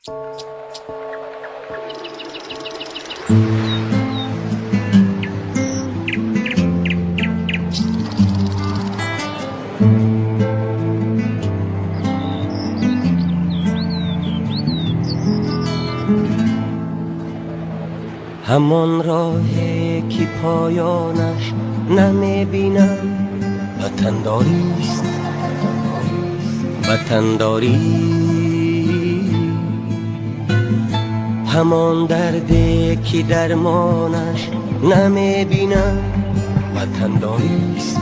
همان راهی که پایانش نمیبینم وطنداریست، وطنداری. همان دردی که درمانش نمیبینم وطنداریست،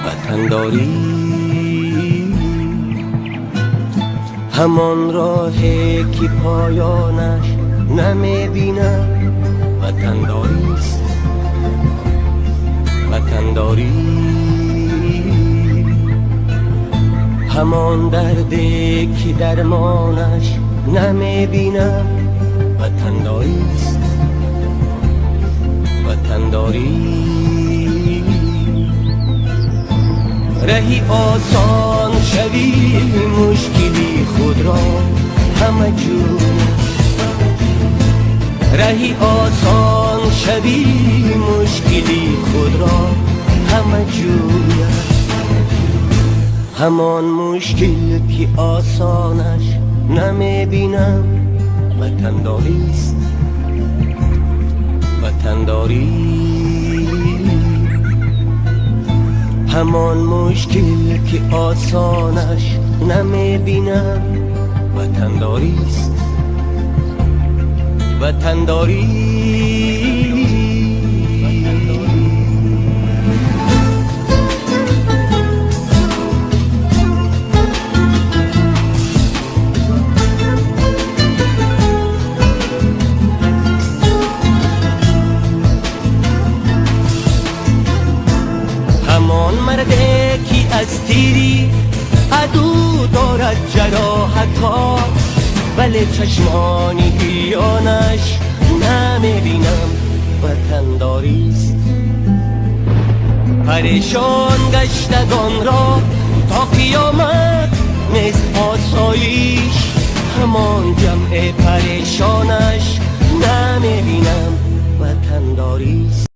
وطنداری. همان راهی که پایانش نمیبینم وطنداریست، وطنداری. همان دردی که درمانش نمیبینم وطنداریست، وطنداری. رهی آسان شوی مشکلی خود را همه جور، رهی آسان شوی مشکلی خود را همه جور. همان مشکل که آسانش نمیبینم وطنداریست، وطنداری. همان مشکل که آسانش نمیبینم وطنداریست، وطنداری. همان مرده که از تیری عدو دارد جراحت‌ها، ولی چشمان گریانش نمیبینم وطنداریست. پریشان گشتگان را تا قیامت نیست آسایش، همان جمع پریشانش نمیبینم وطنداریست.